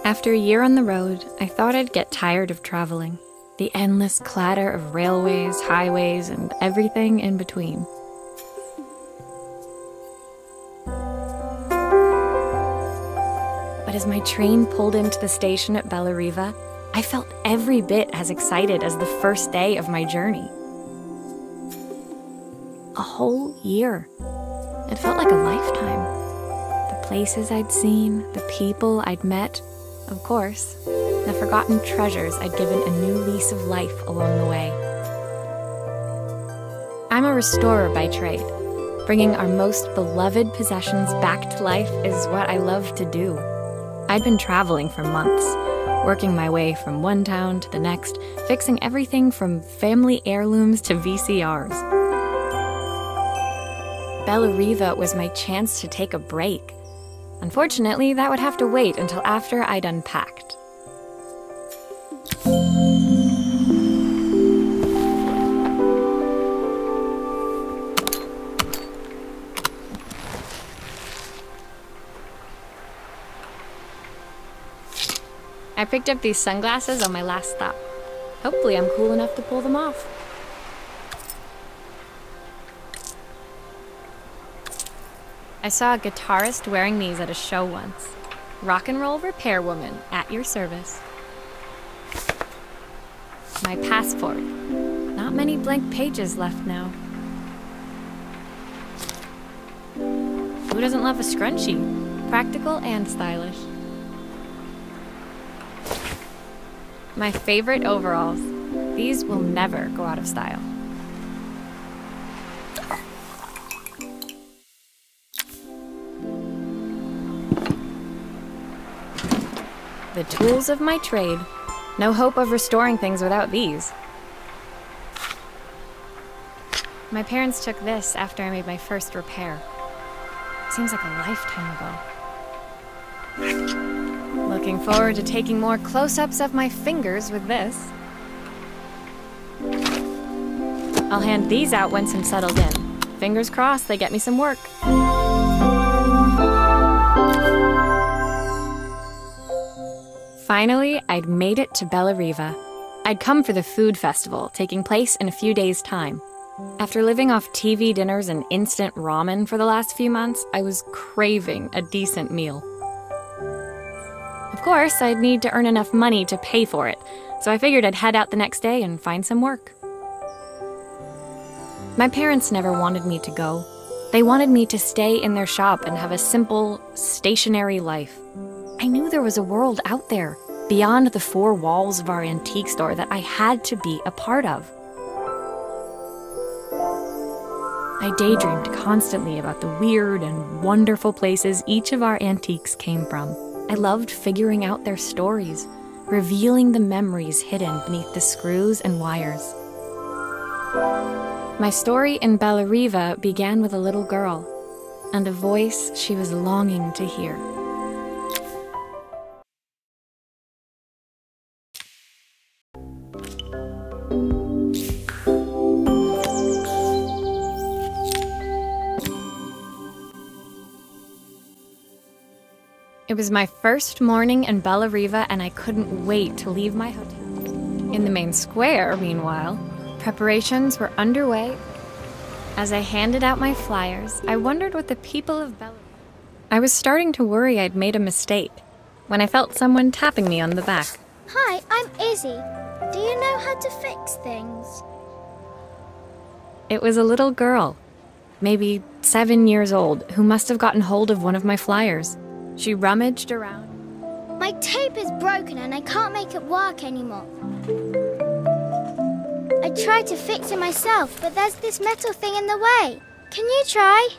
After a year on the road, I thought I'd get tired of traveling. The endless clatter of railways, highways, and everything in between. But as my train pulled into the station at Bellariva, I felt every bit as excited as the first day of my journey. A whole year. It felt like a lifetime. The places I'd seen, the people I'd met, of course, the forgotten treasures I'd given a new lease of life along the way. I'm a restorer by trade. Bringing our most beloved possessions back to life is what I love to do. I'd been traveling for months, working my way from one town to the next, fixing everything from family heirlooms to VCRs. Bellariva was my chance to take a break. Unfortunately, that would have to wait until after I'd unpacked. I picked up these sunglasses on my last stop. Hopefully I'm cool enough to pull them off. I saw a guitarist wearing these at a show once. Rock and roll repairwoman, at your service. My passport. Not many blank pages left now. Who doesn't love a scrunchie? Practical and stylish. My favorite overalls. These will never go out of style. The tools of my trade. No hope of restoring things without these. My parents took this after I made my first repair. Seems like a lifetime ago. Looking forward to taking more close-ups of my fingers with this. I'll hand these out once I'm settled in. Fingers crossed they get me some work. Finally, I'd made it to Bellariva. I'd come for the food festival, taking place in a few days' time. After living off TV dinners and instant ramen for the last few months, I was craving a decent meal. Of course, I'd need to earn enough money to pay for it, so I figured I'd head out the next day and find some work. My parents never wanted me to go. They wanted me to stay in their shop and have a simple, stationary life. I knew there was a world out there, beyond the four walls of our antique store, that I had to be a part of. I daydreamed constantly about the weird and wonderful places each of our antiques came from. I loved figuring out their stories, revealing the memories hidden beneath the screws and wires. My story in Bellariva began with a little girl, and a voice she was longing to hear. It was my first morning in Bellariva, and I couldn't wait to leave my hotel. In the main square, meanwhile, preparations were underway. As I handed out my flyers, I wondered what the people of Bellariva... I was starting to worry I'd made a mistake when I felt someone tapping me on the back. Hi, I'm Izzy. Do you know how to fix things? It was a little girl, maybe 7 years old, who must have gotten hold of one of my flyers. She rummaged around. My tape is broken and I can't make it work anymore. I tried to fix it myself, but there's this metal thing in the way. Can you try?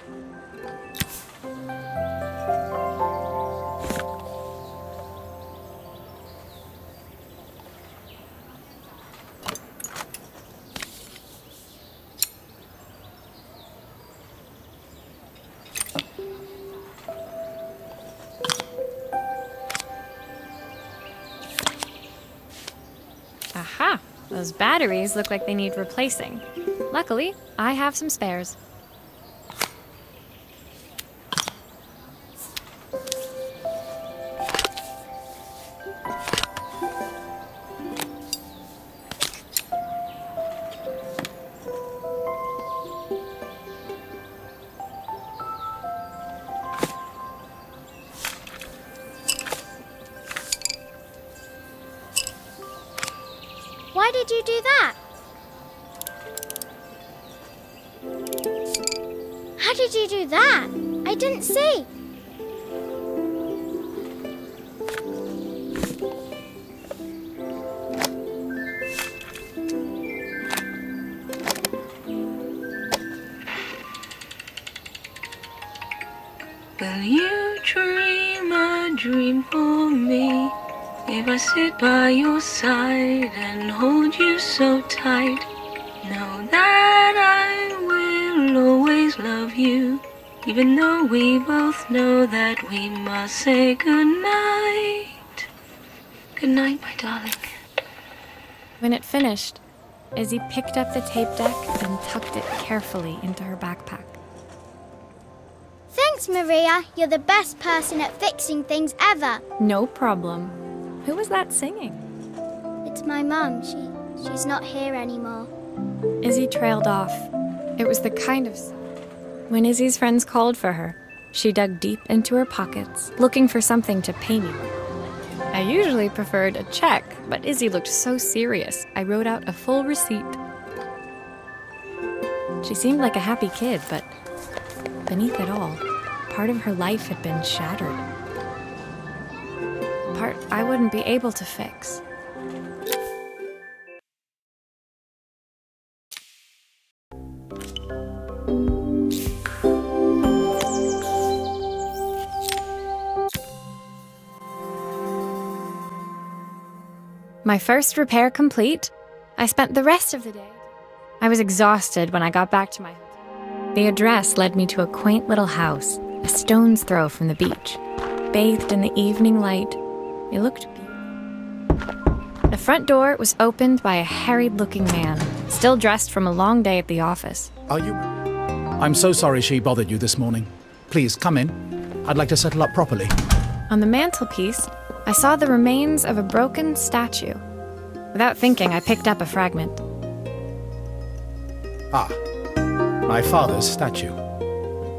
Aha! Those batteries look like they need replacing. Luckily, I have some spares. Why did you do that? How did you do that? I didn't see. Will you dream a dream for me? If I sit by your side and hold you so tight, know that I will always love you, even though we both know that we must say goodnight. Good night, my darling. When it finished, Izzy picked up the tape deck and tucked it carefully into her backpack. Thanks, Maria. You're the best person at fixing things ever. No problem. Who was that singing? It's my mum. She's not here anymore. Izzy trailed off. It was the kind of... When Izzy's friends called for her, she dug deep into her pockets, looking for something to pay me with. I usually preferred a check, but Izzy looked so serious, I wrote out a full receipt. She seemed like a happy kid, but beneath it all, part of her life had been shattered. Part I wouldn't be able to fix. My first repair complete, I spent the rest of the day. I was exhausted when I got back to my hotel. The address led me to a quaint little house, a stone's throw from the beach. Bathed in the evening light, it looked beautiful. The front door was opened by a harried-looking man, still dressed from a long day at the office. Are you? I'm so sorry she bothered you this morning. Please, come in. I'd like to settle up properly. On the mantelpiece, I saw the remains of a broken statue. Without thinking, I picked up a fragment. Ah, my father's statue.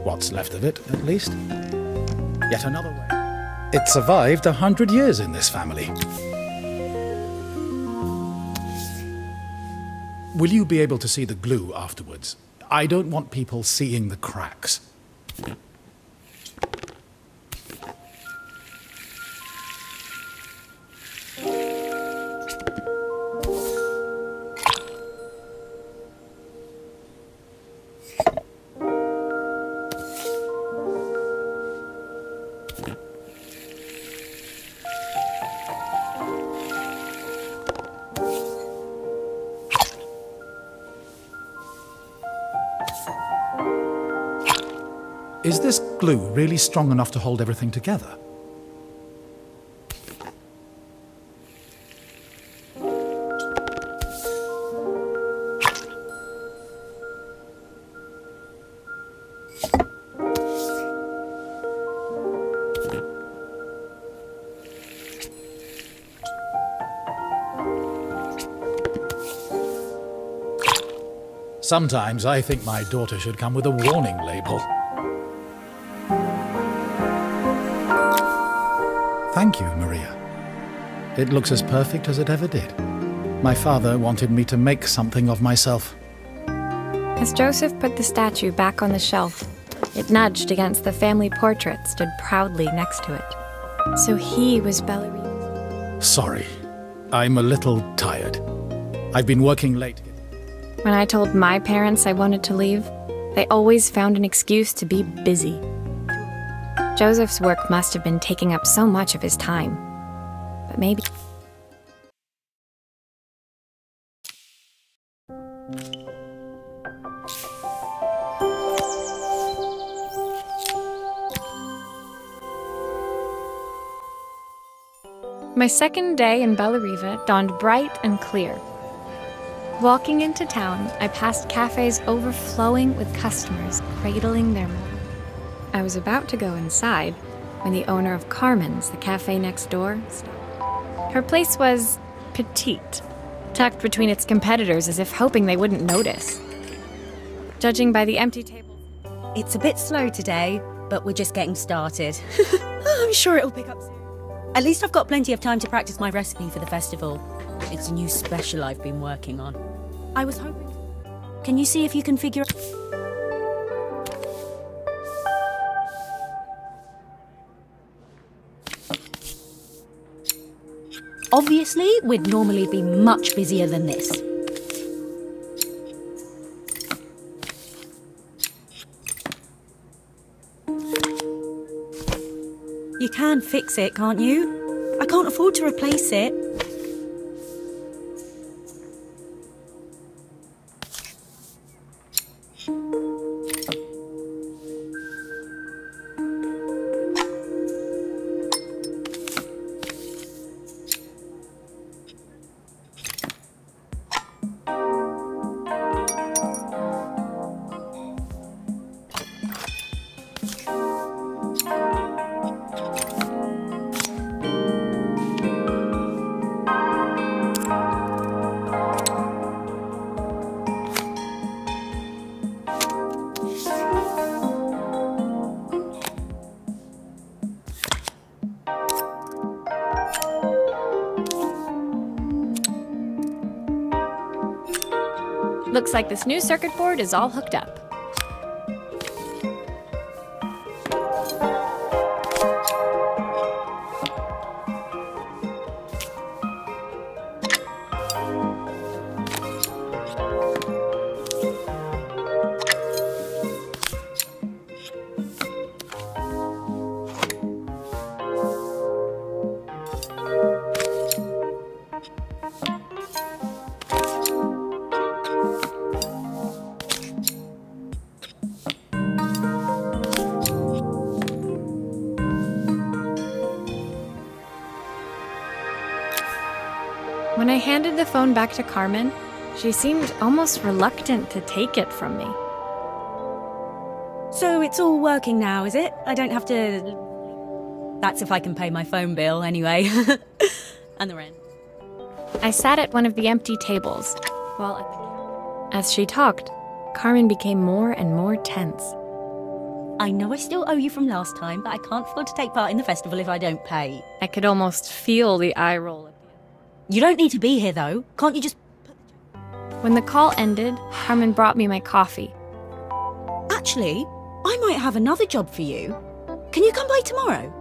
What's left of it, at least. Yet another way. It survived 100 years in this family. Will you be able to see the glue afterwards? I don't want people seeing the cracks. Is this glue really strong enough to hold everything together? Sometimes I think my daughter should come with a warning label. Thank you, Maria. It looks as perfect as it ever did. My father wanted me to make something of myself. As Joseph put the statue back on the shelf, it nudged against the family portrait stood proudly next to it. So he was Ballerina. Sorry, I'm a little tired. I've been working late. When I told my parents I wanted to leave, they always found an excuse to be busy. Joseph's work must have been taking up so much of his time. But maybe... My second day in Bellariva dawned bright and clear. Walking into town, I passed cafes overflowing with customers cradling their money. I was about to go inside when the owner of Carmen's, the cafe next door, stopped. Her place was petite, tucked between its competitors as if hoping they wouldn't notice. Judging by the empty table... It's a bit slow today, but we're just getting started. I'm sure it'll pick up soon. At least I've got plenty of time to practice my recipe for the festival. It's a new special I've been working on. I was hoping... Can you see if you can figure... Obviously, we'd normally be much busier than this. You can fix it, can't you? I can't afford to replace it. Looks like this new circuit board is all hooked up. When I handed the phone back to Carmen, she seemed almost reluctant to take it from me. So it's all working now, is it? I don't have to... That's if I can pay my phone bill, anyway. And the rent. I sat at one of the empty tables, while as she talked, Carmen became more and more tense. I know I still owe you from last time, but I can't afford to take part in the festival if I don't pay. I could almost feel the eye roll. You don't need to be here, though. Can't you just... When the call ended, Carmen brought me my coffee. Actually, I might have another job for you. Can you come by tomorrow?